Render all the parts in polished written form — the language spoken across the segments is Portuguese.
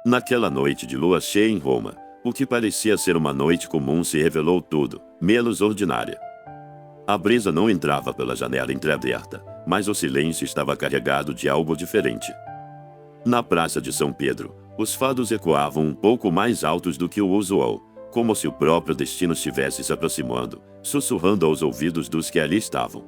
Naquela noite de lua cheia em Roma, o que parecia ser uma noite comum se revelou tudo, menos ordinária. A brisa não entrava pela janela entreaberta, mas o silêncio estava carregado de algo diferente. Na praça de São Pedro, os fados ecoavam um pouco mais altos do que o usual, como se o próprio destino estivesse se aproximando, sussurrando aos ouvidos dos que ali estavam.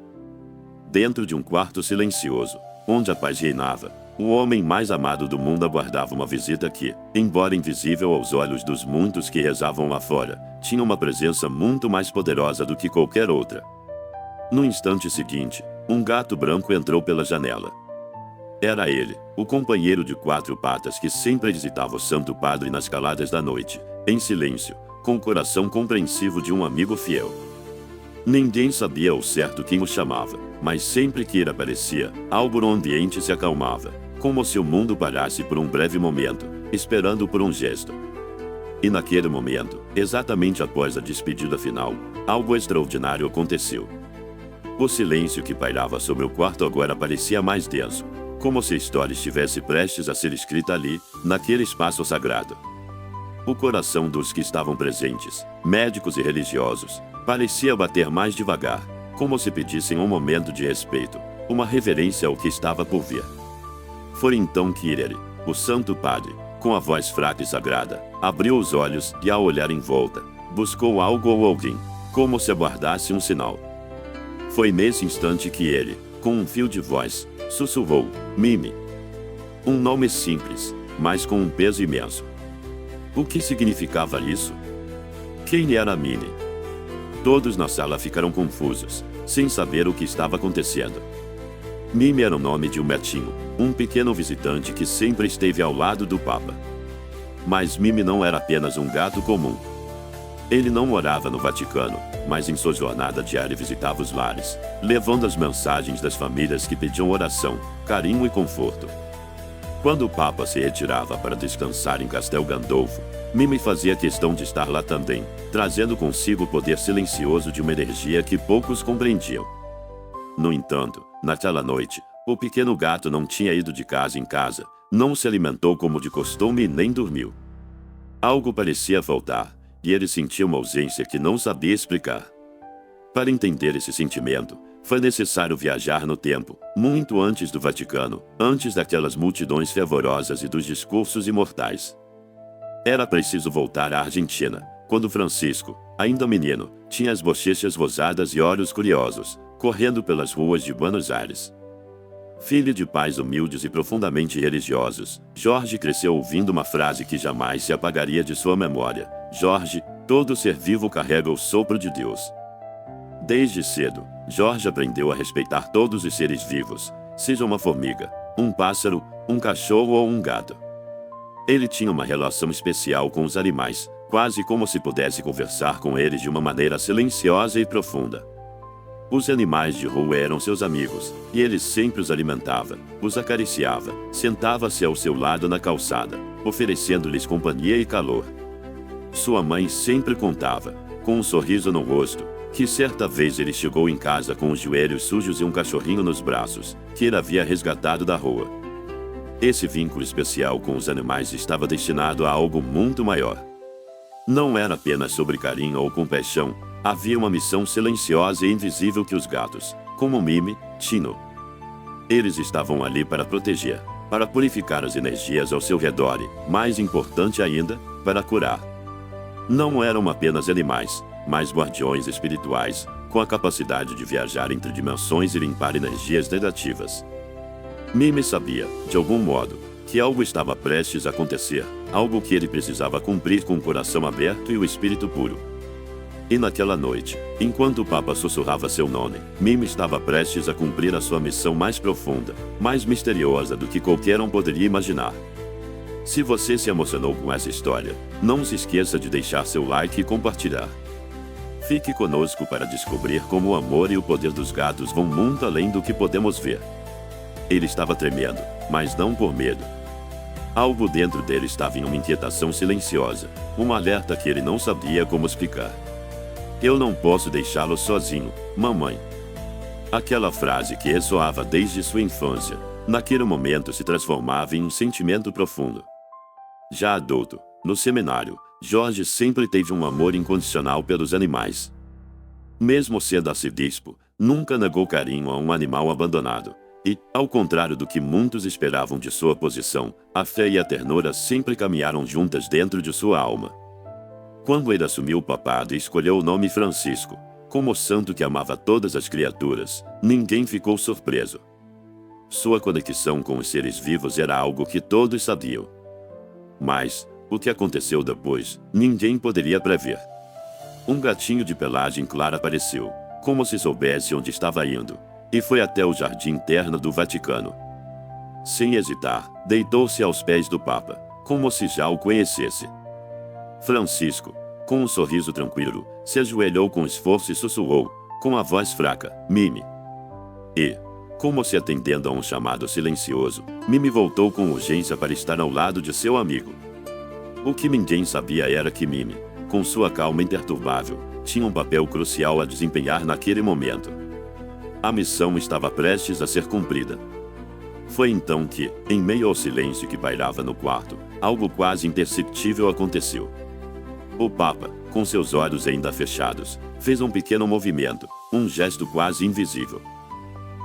Dentro de um quarto silencioso, onde a paz reinava, o homem mais amado do mundo aguardava uma visita que, embora invisível aos olhos dos muitos que rezavam lá fora, tinha uma presença muito mais poderosa do que qualquer outra. No instante seguinte, um gato branco entrou pela janela. Era ele, o companheiro de quatro patas que sempre visitava o Santo Padre nas caladas da noite, em silêncio, com o coração compreensivo de um amigo fiel. Ninguém sabia ao certo quem o chamava, mas sempre que ele aparecia, algo no ambiente se acalmava, como se o mundo parasse por um breve momento, esperando por um gesto. E naquele momento, exatamente após a despedida final, algo extraordinário aconteceu. O silêncio que pairava sobre o quarto agora parecia mais denso, como se a história estivesse prestes a ser escrita ali, naquele espaço sagrado. O coração dos que estavam presentes, médicos e religiosos, parecia bater mais devagar, como se pedissem um momento de respeito, uma reverência ao que estava por vir. Foi então que ele, o Santo Padre, com a voz fraca e sagrada, abriu os olhos e, ao olhar em volta, buscou algo ou alguém, como se aguardasse um sinal. Foi nesse instante que ele, com um fio de voz, sussurrou: Mimi. Um nome simples, mas com um peso imenso. O que significava isso? Quem era Mimi? Todos na sala ficaram confusos, sem saber o que estava acontecendo. Mimi era o nome de um metinho, um pequeno visitante que sempre esteve ao lado do Papa. Mas Mimi não era apenas um gato comum. Ele não morava no Vaticano, mas em sua jornada diária visitava os lares, levando as mensagens das famílias que pediam oração, carinho e conforto. Quando o Papa se retirava para descansar em Castel Gandolfo, Mimi fazia questão de estar lá também, trazendo consigo o poder silencioso de uma energia que poucos compreendiam. No entanto, naquela noite, o pequeno gato não tinha ido de casa em casa, não se alimentou como de costume e nem dormiu. Algo parecia faltar, e ele sentia uma ausência que não sabia explicar. Para entender esse sentimento, foi necessário viajar no tempo, muito antes do Vaticano, antes daquelas multidões fervorosas e dos discursos imortais. Era preciso voltar à Argentina, quando Francisco, ainda menino, tinha as bochechas rosadas e olhos curiosos, correndo pelas ruas de Buenos Aires. Filho de pais humildes e profundamente religiosos, Jorge cresceu ouvindo uma frase que jamais se apagaria de sua memória: Jorge, todo ser vivo carrega o sopro de Deus. Desde cedo, Jorge aprendeu a respeitar todos os seres vivos, seja uma formiga, um pássaro, um cachorro ou um gato. Ele tinha uma relação especial com os animais, quase como se pudesse conversar com eles de uma maneira silenciosa e profunda. Os animais de rua eram seus amigos, e ele sempre os alimentava, os acariciava, sentava-se ao seu lado na calçada, oferecendo-lhes companhia e calor. Sua mãe sempre contava, com um sorriso no rosto, que certa vez ele chegou em casa com os joelhos sujos e um cachorrinho nos braços, que ele havia resgatado da rua. Esse vínculo especial com os animais estava destinado a algo muito maior. Não era apenas sobre carinho ou compaixão, havia uma missão silenciosa e invisível que os gatos, como Mimi, tinham. Eles estavam ali para proteger, para purificar as energias ao seu redor e, mais importante ainda, para curar. Não eram apenas animais, mas guardiões espirituais, com a capacidade de viajar entre dimensões e limpar energias negativas. Mimi sabia, de algum modo, que algo estava prestes a acontecer, algo que ele precisava cumprir com o coração aberto e o espírito puro. E naquela noite, enquanto o Papa sussurrava seu nome, Mimi estava prestes a cumprir a sua missão mais profunda, mais misteriosa do que qualquer um poderia imaginar. Se você se emocionou com essa história, não se esqueça de deixar seu like e compartilhar. Fique conosco para descobrir como o amor e o poder dos gatos vão muito além do que podemos ver. Ele estava tremendo, mas não por medo. Algo dentro dele estava em uma inquietação silenciosa, um alerta que ele não sabia como explicar. Eu não posso deixá-lo sozinho, mamãe. Aquela frase que ressoava desde sua infância, naquele momento se transformava em um sentimento profundo. Já adulto, no seminário, Jorge sempre teve um amor incondicional pelos animais. Mesmo sendo arcebispo, nunca negou carinho a um animal abandonado. E, ao contrário do que muitos esperavam de sua posição, a fé e a ternura sempre caminharam juntas dentro de sua alma. Quando ele assumiu o papado e escolheu o nome Francisco, como santo que amava todas as criaturas, ninguém ficou surpreso. Sua conexão com os seres vivos era algo que todos sabiam. Mas, o que aconteceu depois, ninguém poderia prever. Um gatinho de pelagem clara apareceu, como se soubesse onde estava indo, e foi até o jardim interno do Vaticano. Sem hesitar, deitou-se aos pés do Papa, como se já o conhecesse. Francisco, com um sorriso tranquilo, se ajoelhou com esforço e sussurrou, com a voz fraca, Mimi. E, como se atendendo a um chamado silencioso, Mimi voltou com urgência para estar ao lado de seu amigo. O que ninguém sabia era que Mimi, com sua calma imperturbável, tinha um papel crucial a desempenhar naquele momento. A missão estava prestes a ser cumprida. Foi então que, em meio ao silêncio que pairava no quarto, algo quase imperceptível aconteceu. O Papa, com seus olhos ainda fechados, fez um pequeno movimento, um gesto quase invisível.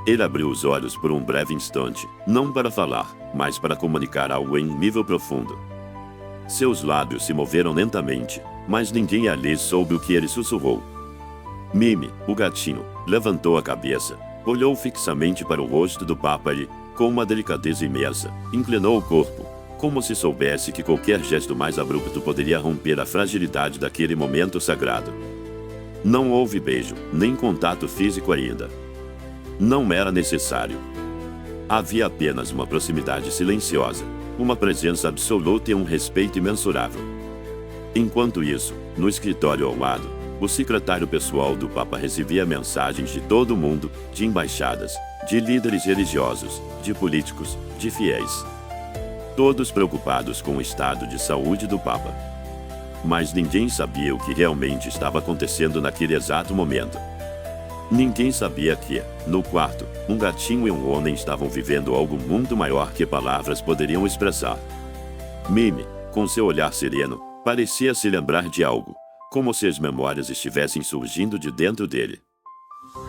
Ele abriu os olhos por um breve instante, não para falar, mas para comunicar algo em nível profundo. Seus lábios se moveram lentamente, mas ninguém ali soube o que ele sussurrou. Mimi, o gatinho, levantou a cabeça, olhou fixamente para o rosto do Papa e, com uma delicadeza imensa, inclinou o corpo, como se soubesse que qualquer gesto mais abrupto poderia romper a fragilidade daquele momento sagrado. Não houve beijo, nem contato físico ainda. Não era necessário. Havia apenas uma proximidade silenciosa, uma presença absoluta e um respeito imensurável. Enquanto isso, no escritório ao lado, o secretário pessoal do Papa recebia mensagens de todo o mundo, de embaixadas, de líderes religiosos, de políticos, de fiéis. Todos preocupados com o estado de saúde do Papa. Mas ninguém sabia o que realmente estava acontecendo naquele exato momento. Ninguém sabia que, no quarto, um gatinho e um homem estavam vivendo algo muito maior que palavras poderiam expressar. Mimi, com seu olhar sereno, parecia se lembrar de algo, como se as memórias estivessem surgindo de dentro dele.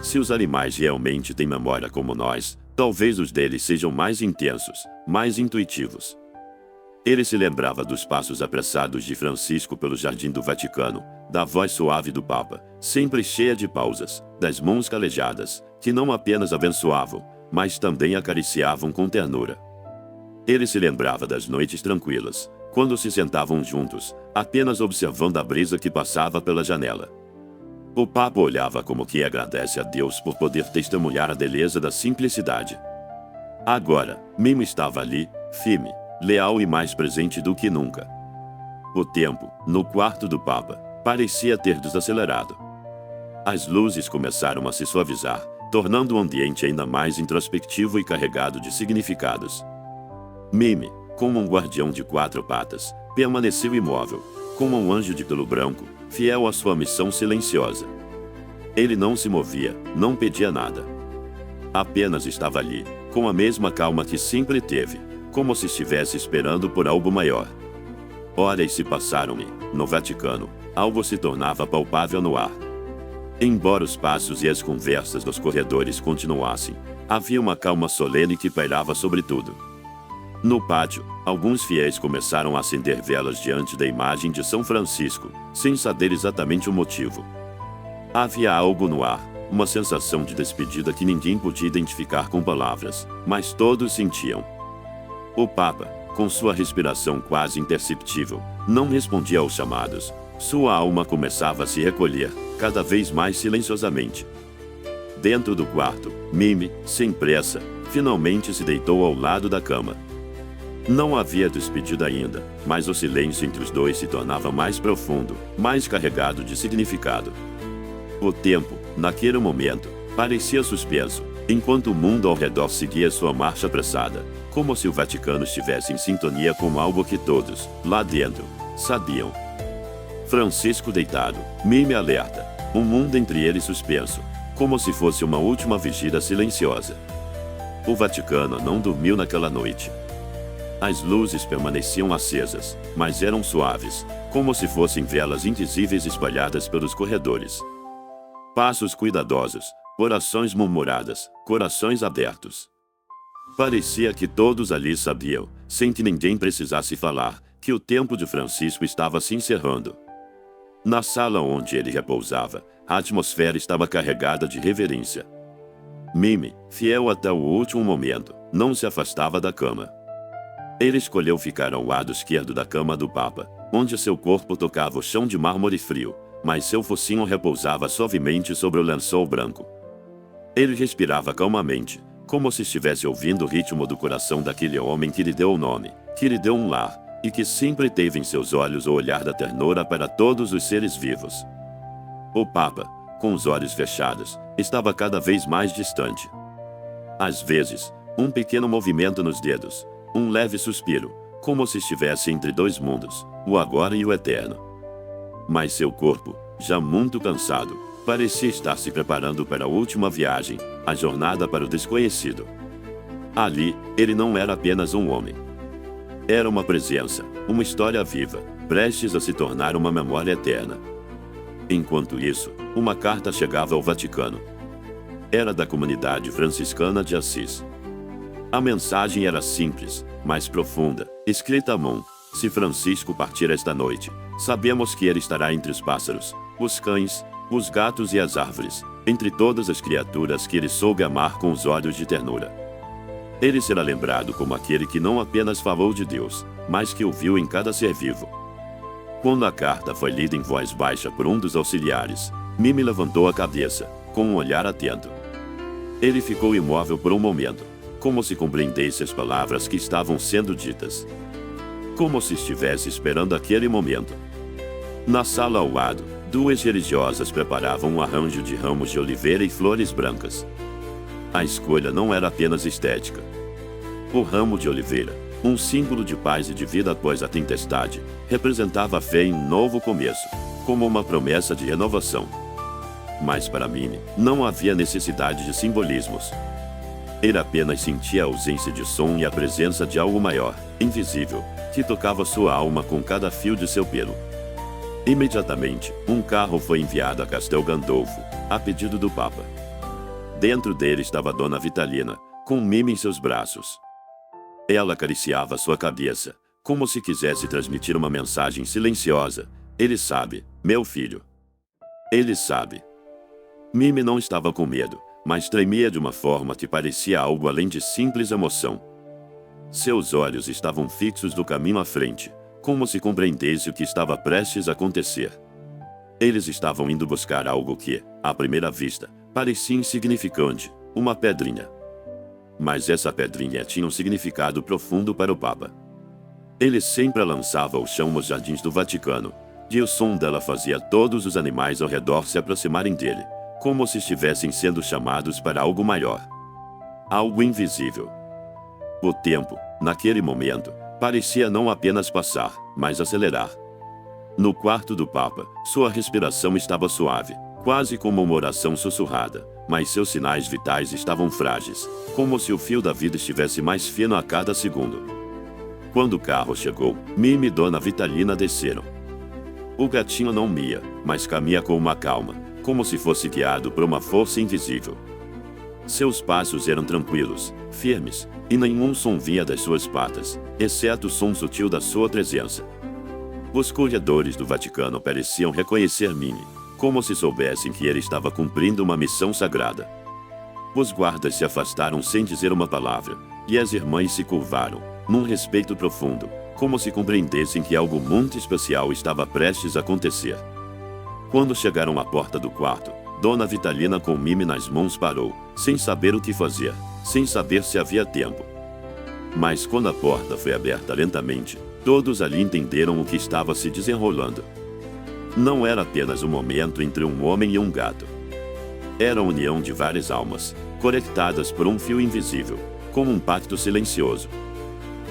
Se os animais realmente têm memória como nós, talvez os deles sejam mais intensos, mais intuitivos. Ele se lembrava dos passos apressados de Francisco pelo jardim do Vaticano, da voz suave do Papa, sempre cheia de pausas, das mãos calejadas, que não apenas abençoavam, mas também acariciavam com ternura. Ele se lembrava das noites tranquilas, quando se sentavam juntos, apenas observando a brisa que passava pela janela. O Papa olhava como quem agradece a Deus por poder testemunhar a beleza da simplicidade. Agora, Mimi estava ali, firme, leal e mais presente do que nunca. O tempo, no quarto do Papa, parecia ter desacelerado. As luzes começaram a se suavizar, tornando o ambiente ainda mais introspectivo e carregado de significados. Mimi, como um guardião de quatro patas, permaneceu imóvel, como um anjo de pelo branco, fiel à sua missão silenciosa. Ele não se movia, não pedia nada. Apenas estava ali, com a mesma calma que sempre teve, como se estivesse esperando por algo maior. Horas se passaram e, no Vaticano, algo se tornava palpável no ar. Embora os passos e as conversas nos corredores continuassem, havia uma calma solene que pairava sobre tudo. No pátio, alguns fiéis começaram a acender velas diante da imagem de São Francisco, sem saber exatamente o motivo. Havia algo no ar, uma sensação de despedida que ninguém podia identificar com palavras, mas todos sentiam. O Papa, com sua respiração quase imperceptível, não respondia aos chamados. Sua alma começava a se recolher, cada vez mais silenciosamente. Dentro do quarto, Mimi, sem pressa, finalmente se deitou ao lado da cama. Não havia despedida ainda, mas o silêncio entre os dois se tornava mais profundo, mais carregado de significado. O tempo, naquele momento, parecia suspenso, enquanto o mundo ao redor seguia sua marcha apressada, como se o Vaticano estivesse em sintonia com algo que todos, lá dentro, sabiam. Francisco deitado, Mimi alerta, um mundo entre eles suspenso, como se fosse uma última vigília silenciosa. O Vaticano não dormiu naquela noite. As luzes permaneciam acesas, mas eram suaves, como se fossem velas invisíveis espalhadas pelos corredores. Passos cuidadosos, orações murmuradas, corações abertos. Parecia que todos ali sabiam, sem que ninguém precisasse falar, que o tempo de Francisco estava se encerrando. Na sala onde ele repousava, a atmosfera estava carregada de reverência. Mimi, fiel até o último momento, não se afastava da cama. Ele escolheu ficar ao lado esquerdo da cama do Papa, onde seu corpo tocava o chão de mármore frio, mas seu focinho repousava suavemente sobre o lençol branco. Ele respirava calmamente, como se estivesse ouvindo o ritmo do coração daquele homem que lhe deu o nome, que lhe deu um lar, e que sempre teve em seus olhos o olhar da ternura para todos os seres vivos. O Papa, com os olhos fechados, estava cada vez mais distante. Às vezes, um pequeno movimento nos dedos, um leve suspiro, como se estivesse entre dois mundos, o agora e o eterno. Mas seu corpo, já muito cansado, parecia estar se preparando para a última viagem, a jornada para o desconhecido. Ali, ele não era apenas um homem. Era uma presença, uma história viva, prestes a se tornar uma memória eterna. Enquanto isso, uma carta chegava ao Vaticano. Era da comunidade franciscana de Assis. A mensagem era simples, mas profunda, escrita à mão. Se Francisco partir esta noite, sabemos que ele estará entre os pássaros, os cães, os gatos e as árvores, entre todas as criaturas que ele soube amar com os olhos de ternura. Ele será lembrado como aquele que não apenas falou de Deus, mas que o viu em cada ser vivo. Quando a carta foi lida em voz baixa por um dos auxiliares, Mimi levantou a cabeça, com um olhar atento. Ele ficou imóvel por um momento, como se compreendesse as palavras que estavam sendo ditas. Como se estivesse esperando aquele momento. Na sala ao lado, duas religiosas preparavam um arranjo de ramos de oliveira e flores brancas. A escolha não era apenas estética. O ramo de oliveira, um símbolo de paz e de vida após a tempestade, representava a fé em um novo começo, como uma promessa de renovação. Mas para Mimi, não havia necessidade de simbolismos. Ele apenas sentia a ausência de som e a presença de algo maior, invisível, que tocava sua alma com cada fio de seu pelo. Imediatamente, um carro foi enviado a Castel Gandolfo, a pedido do Papa. Dentro dele estava Dona Vitalina, com Mimi em seus braços. Ela acariciava sua cabeça, como se quisesse transmitir uma mensagem silenciosa. Ele sabe, meu filho. Ele sabe. Mimi não estava com medo, mas tremia de uma forma que parecia algo além de simples emoção. Seus olhos estavam fixos no caminho à frente, como se compreendesse o que estava prestes a acontecer. Eles estavam indo buscar algo que, à primeira vista, parecia insignificante, uma pedrinha. Mas essa pedrinha tinha um significado profundo para o Papa. Ele sempre a lançava ao chão nos jardins do Vaticano, e o som dela fazia todos os animais ao redor se aproximarem dele, como se estivessem sendo chamados para algo maior. Algo invisível. O tempo, naquele momento, parecia não apenas passar, mas acelerar. No quarto do Papa, sua respiração estava suave, quase como uma oração sussurrada, mas seus sinais vitais estavam frágeis, como se o fio da vida estivesse mais fino a cada segundo. Quando o carro chegou, Mimi e Dona Vitalina desceram. O gatinho não mia, mas caminha com uma calma, como se fosse guiado por uma força invisível. Seus passos eram tranquilos, firmes, e nenhum som vinha das suas patas, exceto o som sutil da sua presença. Os corredores do Vaticano pareciam reconhecer Mimi, como se soubessem que ele estava cumprindo uma missão sagrada. Os guardas se afastaram sem dizer uma palavra, e as irmãs se curvaram, num respeito profundo, como se compreendessem que algo muito especial estava prestes a acontecer. Quando chegaram à porta do quarto, Dona Vitalina com Mimi nas mãos parou, sem saber o que fazer, sem saber se havia tempo. Mas quando a porta foi aberta lentamente, todos ali entenderam o que estava se desenrolando. Não era apenas um momento entre um homem e um gato. Era a união de várias almas, conectadas por um fio invisível, como um pacto silencioso.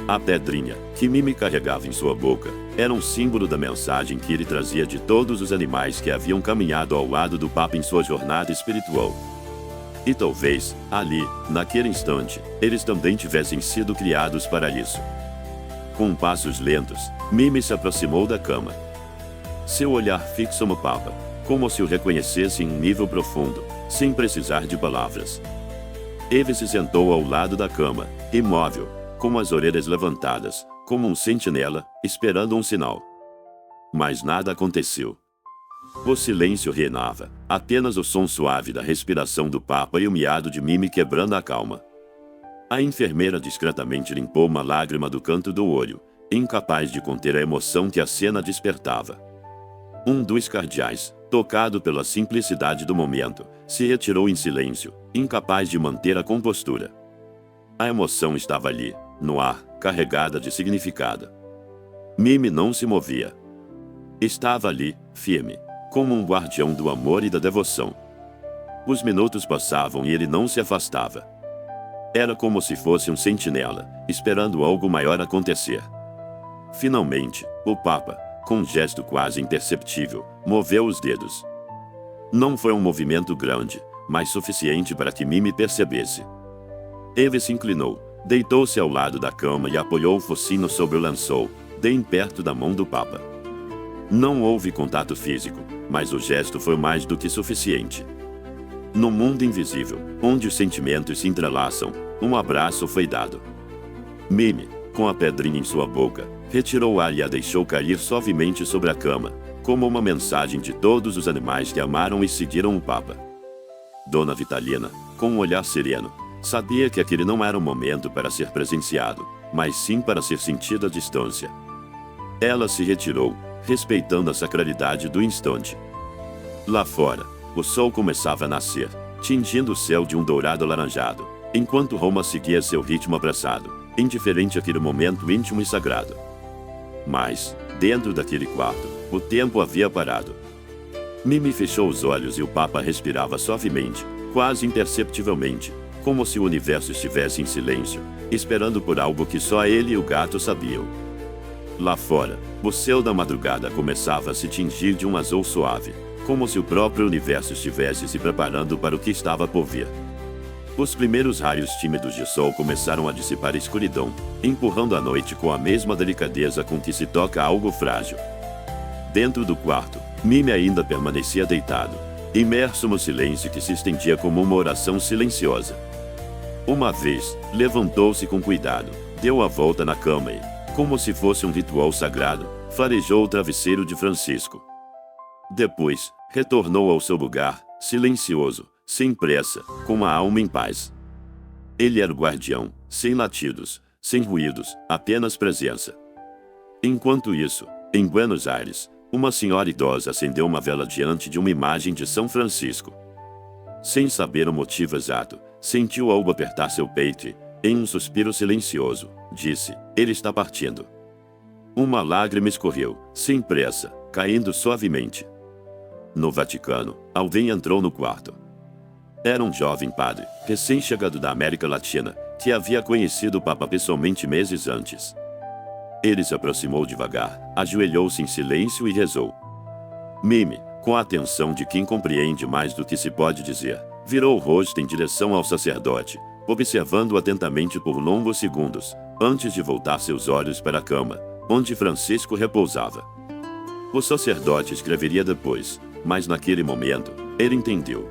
A pedrinha, que Mimi carregava em sua boca, era um símbolo da mensagem que ele trazia de todos os animais que haviam caminhado ao lado do Papa em sua jornada espiritual. E talvez, ali, naquele instante, eles também tivessem sido criados para isso. Com passos lentos, Mimi se aproximou da cama. Seu olhar fixo no Papa, como se o reconhecesse em um nível profundo, sem precisar de palavras. Eve se sentou ao lado da cama, imóvel, com as orelhas levantadas, como um sentinela, esperando um sinal. Mas nada aconteceu. O silêncio reinava, apenas o som suave da respiração do Papa e o miado de Mimi quebrando a calma. A enfermeira discretamente limpou uma lágrima do canto do olho, incapaz de conter a emoção que a cena despertava. Um dos cardeais, tocado pela simplicidade do momento, se retirou em silêncio, incapaz de manter a compostura. A emoção estava ali, no ar, carregada de significado. Mimi não se movia. Estava ali, firme, como um guardião do amor e da devoção. Os minutos passavam e ele não se afastava. Era como se fosse um sentinela, esperando algo maior acontecer. Finalmente, o Papa, com um gesto quase imperceptível, moveu os dedos. Não foi um movimento grande, mas suficiente para que Mimi percebesse. Eve se inclinou, deitou-se ao lado da cama e apoiou o focinho sobre o lençol, bem perto da mão do Papa. Não houve contato físico, mas o gesto foi mais do que suficiente. No mundo invisível, onde os sentimentos se entrelaçam, um abraço foi dado. Mimi, com a pedrinha em sua boca, retirou o ar e a deixou cair suavemente sobre a cama, como uma mensagem de todos os animais que amaram e seguiram o Papa. Dona Vitalina, com um olhar sereno, sabia que aquele não era um momento para ser presenciado, mas sim para ser sentido à distância. Ela se retirou, respeitando a sacralidade do instante. Lá fora, o sol começava a nascer, tingindo o céu de um dourado alaranjado, enquanto Roma seguia seu ritmo apressado, indiferente àquele momento íntimo e sagrado. Mas, dentro daquele quarto, o tempo havia parado. Mimi fechou os olhos e o Papa respirava suavemente, quase imperceptivelmente, como se o universo estivesse em silêncio, esperando por algo que só ele e o gato sabiam. Lá fora, o céu da madrugada começava a se tingir de um azul suave, como se o próprio universo estivesse se preparando para o que estava por vir. Os primeiros raios tímidos de sol começaram a dissipar a escuridão, empurrando a noite com a mesma delicadeza com que se toca algo frágil. Dentro do quarto, Mimi ainda permanecia deitado, imerso no silêncio que se estendia como uma oração silenciosa. Uma vez, levantou-se com cuidado, deu a volta na cama e, como se fosse um ritual sagrado, farejou o travesseiro de Francisco. Depois, retornou ao seu lugar, silencioso, sem pressa, com a alma em paz. Ele era o guardião, sem latidos, sem ruídos, apenas presença. Enquanto isso, em Buenos Aires, uma senhora idosa acendeu uma vela diante de uma imagem de São Francisco. Sem saber o motivo exato, sentiu algo apertar seu peito e, em um suspiro silencioso, disse: "Ele está partindo." Uma lágrima escorreu, sem pressa, caindo suavemente. No Vaticano, alguém entrou no quarto. Era um jovem padre, recém-chegado da América Latina, que havia conhecido o Papa pessoalmente meses antes. Ele se aproximou devagar, ajoelhou-se em silêncio e rezou. Mimi, com a atenção de quem compreende mais do que se pode dizer, virou o rosto em direção ao sacerdote, observando-o atentamente por longos segundos, antes de voltar seus olhos para a cama, onde Francisco repousava. O sacerdote escreveria depois, mas naquele momento, ele entendeu.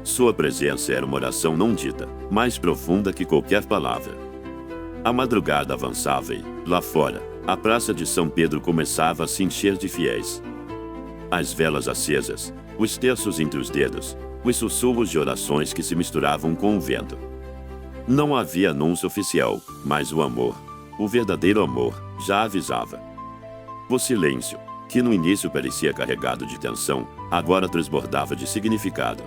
Sua presença era uma oração não dita, mais profunda que qualquer palavra. A madrugada avançava e, lá fora, a praça de São Pedro começava a se encher de fiéis. As velas acesas, os terços entre os dedos, os sussurros de orações que se misturavam com o vento. Não havia anúncio oficial, mas o amor, o verdadeiro amor, já avisava. O silêncio, que no início parecia carregado de tensão, agora transbordava de significado.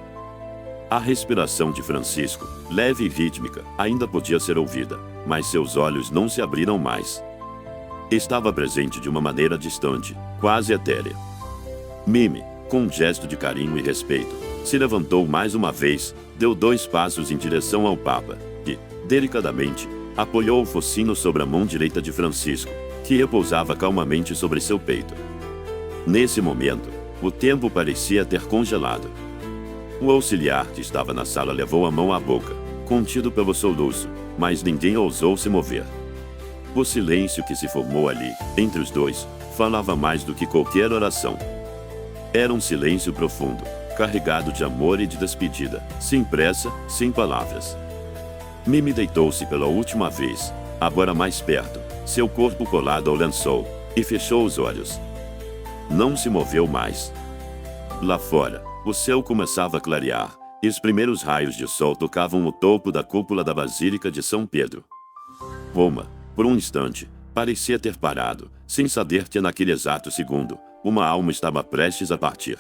A respiração de Francisco, leve e rítmica, ainda podia ser ouvida, mas seus olhos não se abriram mais. Estava presente de uma maneira distante, quase etérea. Mimi, com um gesto de carinho e respeito, se levantou mais uma vez, deu 2 passos em direção ao Papa e, delicadamente, apoiou o focinho sobre a mão direita de Francisco, que repousava calmamente sobre seu peito. Nesse momento, o tempo parecia ter congelado. O auxiliar que estava na sala levou a mão à boca, contido pelo soluço, mas ninguém ousou se mover. O silêncio que se formou ali, entre os dois, falava mais do que qualquer oração. Era um silêncio profundo, carregado de amor e de despedida, sem pressa, sem palavras. Mimi deitou-se pela última vez, agora mais perto, seu corpo colado ao lençol, e fechou os olhos. Não se moveu mais. Lá fora, o céu começava a clarear, e os primeiros raios de sol tocavam o topo da cúpula da Basílica de São Pedro. Roma, por um instante, parecia ter parado, sem saber que naquele exato segundo, uma alma estava prestes a partir.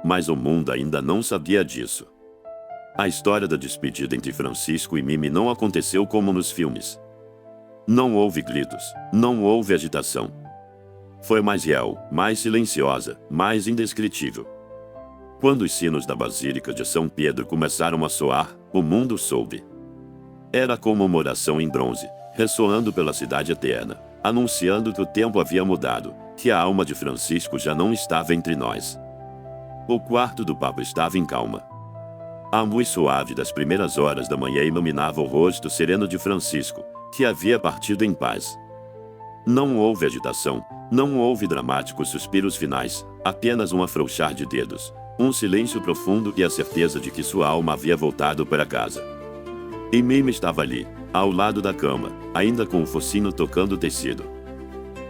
Mas o mundo ainda não sabia disso. A história da despedida entre Francisco e Mimi não aconteceu como nos filmes. Não houve gritos, não houve agitação. Foi mais real, mais silenciosa, mais indescritível. Quando os sinos da Basílica de São Pedro começaram a soar, o mundo soube. Era como uma oração em bronze, ressoando pela cidade eterna, anunciando que o tempo havia mudado, que a alma de Francisco já não estava entre nós. O quarto do Papa estava em calma. A luz suave das primeiras horas da manhã iluminava o rosto sereno de Francisco, que havia partido em paz. Não houve agitação, não houve dramáticos suspiros finais, apenas um afrouxar de dedos, um silêncio profundo e a certeza de que sua alma havia voltado para casa. E Mimi estava ali, ao lado da cama, ainda com o focinho tocando o tecido.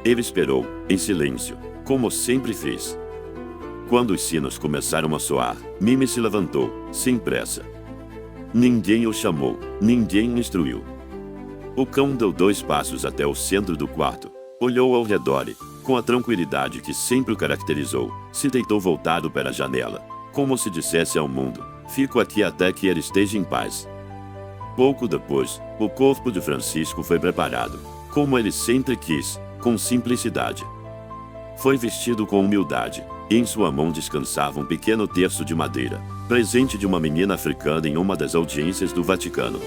Ele esperou, em silêncio, como sempre fez. Quando os sinos começaram a soar, Mimi se levantou, sem pressa. Ninguém o chamou, ninguém o instruiu. O cão deu 2 passos até o centro do quarto, olhou ao redor e, com a tranquilidade que sempre o caracterizou, se deitou voltado para a janela, como se dissesse ao mundo: fico aqui até que ele esteja em paz. Pouco depois, o corpo de Francisco foi preparado, como ele sempre quis, com simplicidade. Foi vestido com humildade, e em sua mão descansava um pequeno terço de madeira, presente de uma menina africana em uma das audiências do Vaticano.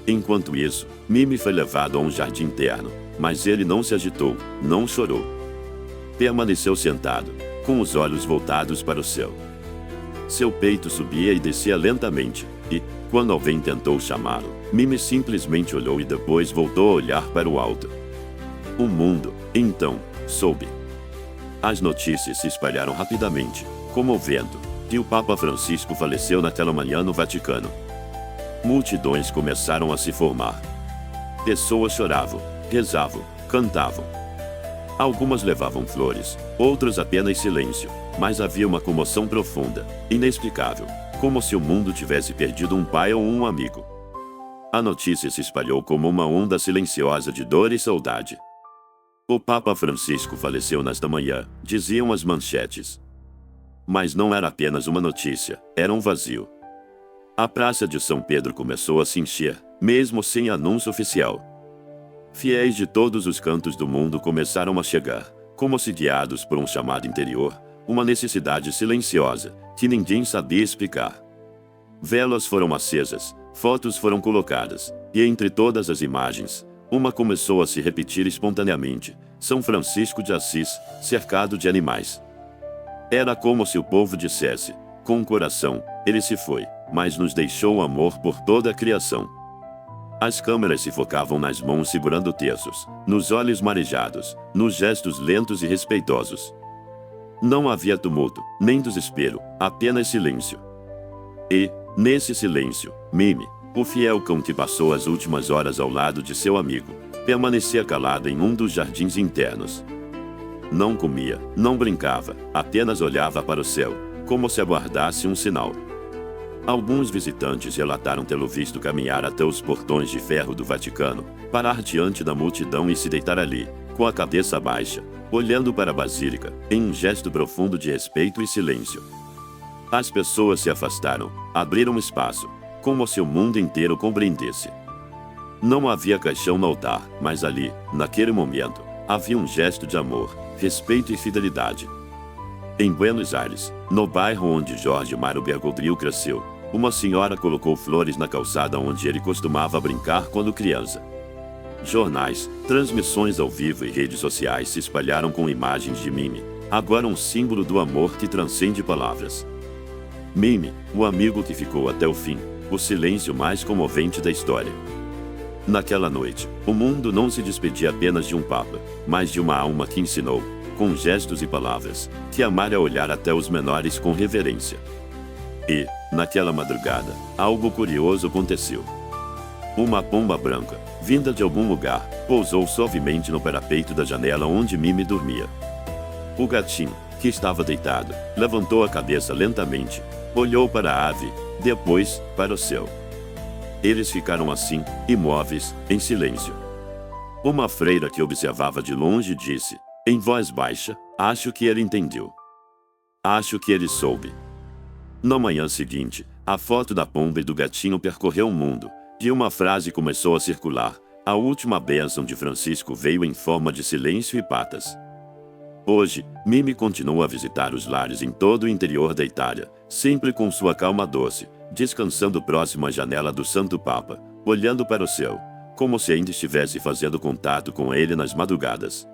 Enquanto isso, Mimi foi levado a um jardim interno, mas ele não se agitou, não chorou. Permaneceu sentado, com os olhos voltados para o céu. Seu peito subia e descia lentamente, e, quando alguém tentou chamá-lo, Mimi simplesmente olhou e depois voltou a olhar para o alto. O mundo, então, soube. As notícias se espalharam rapidamente, como o vento, que o Papa Francisco faleceu naquela manhã no Vaticano. Multidões começaram a se formar. Pessoas choravam, rezavam, cantavam. Algumas levavam flores, outras apenas silêncio, mas havia uma comoção profunda, inexplicável, como se o mundo tivesse perdido um pai ou um amigo. A notícia se espalhou como uma onda silenciosa de dor e saudade. O Papa Francisco faleceu nesta manhã, diziam as manchetes. Mas não era apenas uma notícia, era um vazio. A praça de São Pedro começou a se encher, mesmo sem anúncio oficial. Fiéis de todos os cantos do mundo começaram a chegar, como se guiados por um chamado interior, uma necessidade silenciosa, que ninguém sabia explicar. Velas foram acesas, fotos foram colocadas, e entre todas as imagens, uma começou a se repetir espontaneamente: São Francisco de Assis, cercado de animais. Era como se o povo dissesse, com o coração: ele se foi, mas nos deixou amor por toda a criação. As câmeras se focavam nas mãos segurando terços, nos olhos marejados, nos gestos lentos e respeitosos. Não havia tumulto, nem desespero, apenas silêncio. E, nesse silêncio, Mimi, o fiel cão que passou as últimas horas ao lado de seu amigo, permanecia calado em um dos jardins internos. Não comia, não brincava, apenas olhava para o céu, como se aguardasse um sinal. Alguns visitantes relataram tê-lo visto caminhar até os portões de ferro do Vaticano, parar diante da multidão e se deitar ali, com a cabeça baixa, olhando para a basílica, em um gesto profundo de respeito e silêncio. As pessoas se afastaram, abriram espaço, como se o mundo inteiro compreendesse. Não havia caixão no altar, mas ali, naquele momento, havia um gesto de amor, respeito e fidelidade. Em Buenos Aires, no bairro onde Jorge Mário Bergoglio cresceu, uma senhora colocou flores na calçada onde ele costumava brincar quando criança. Jornais, transmissões ao vivo e redes sociais se espalharam com imagens de Mimi, agora um símbolo do amor que transcende palavras. Mimi, o amigo que ficou até o fim, o silêncio mais comovente da história. Naquela noite, o mundo não se despedia apenas de um papa, mas de uma alma que ensinou, com gestos e palavras, que amar é olhar até os menores com reverência. E, naquela madrugada, algo curioso aconteceu. Uma pomba branca, vinda de algum lugar, pousou suavemente no parapeito da janela onde Mimi dormia. O gatinho, que estava deitado, levantou a cabeça lentamente, olhou para a ave, depois, para o céu. Eles ficaram assim, imóveis, em silêncio. Uma freira que observava de longe disse, em voz baixa, acho que ele entendeu. Acho que ele soube. Na manhã seguinte, a foto da pomba e do gatinho percorreu o mundo, e uma frase começou a circular, a última bênção de Francisco veio em forma de silêncio e patas. Hoje, Mimi continua a visitar os lares em todo o interior da Itália, sempre com sua calma doce, descansando próximo à janela do Santo Papa, olhando para o céu, como se ainda estivesse fazendo contato com ele nas madrugadas.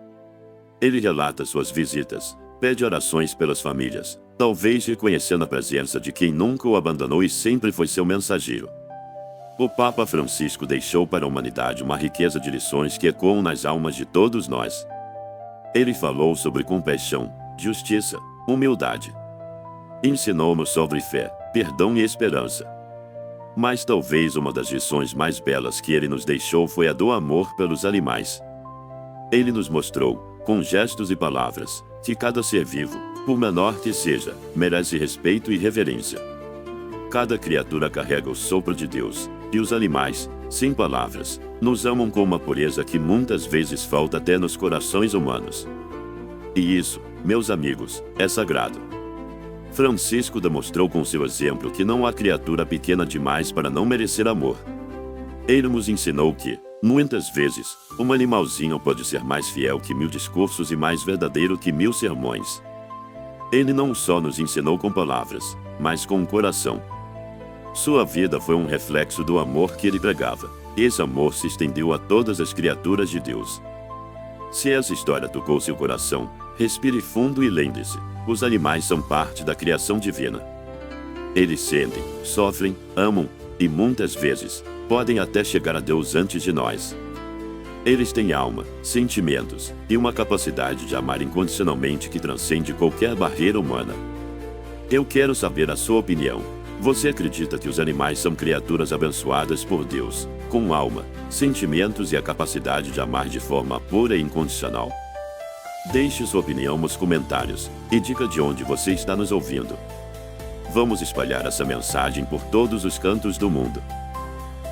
Ele relata suas visitas, pede orações pelas famílias, talvez reconhecendo a presença de quem nunca o abandonou e sempre foi seu mensageiro. O Papa Francisco deixou para a humanidade uma riqueza de lições que ecoam nas almas de todos nós. Ele falou sobre compaixão, justiça, humildade. Ensinou-nos sobre fé, perdão e esperança. Mas talvez uma das lições mais belas que ele nos deixou foi a do amor pelos animais. Ele nos mostrou, com gestos e palavras, que cada ser vivo, por menor que seja, merece respeito e reverência. Cada criatura carrega o sopro de Deus, e os animais, sem palavras, nos amam com uma pureza que muitas vezes falta até nos corações humanos. E isso, meus amigos, é sagrado. Francisco demonstrou com seu exemplo que não há criatura pequena demais para não merecer amor. Ele nos ensinou que, muitas vezes, um animalzinho pode ser mais fiel que 1000 discursos e mais verdadeiro que 1000 sermões. Ele não só nos ensinou com palavras, mas com o coração. Sua vida foi um reflexo do amor que ele pregava. Esse amor se estendeu a todas as criaturas de Deus. Se essa história tocou seu coração, respire fundo e lembre-se, os animais são parte da criação divina. Eles sentem, sofrem, amam, e muitas vezes, podem até chegar a Deus antes de nós. Eles têm alma, sentimentos, e uma capacidade de amar incondicionalmente que transcende qualquer barreira humana. Eu quero saber a sua opinião. Você acredita que os animais são criaturas abençoadas por Deus, com alma, sentimentos e a capacidade de amar de forma pura e incondicional? Deixe sua opinião nos comentários e diga de onde você está nos ouvindo. Vamos espalhar essa mensagem por todos os cantos do mundo.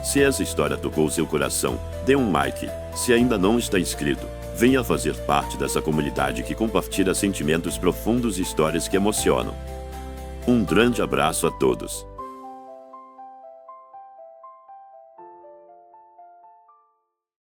Se essa história tocou seu coração, dê um like. Se ainda não está inscrito, venha fazer parte dessa comunidade que compartilha sentimentos profundos e histórias que emocionam. Um grande abraço a todos.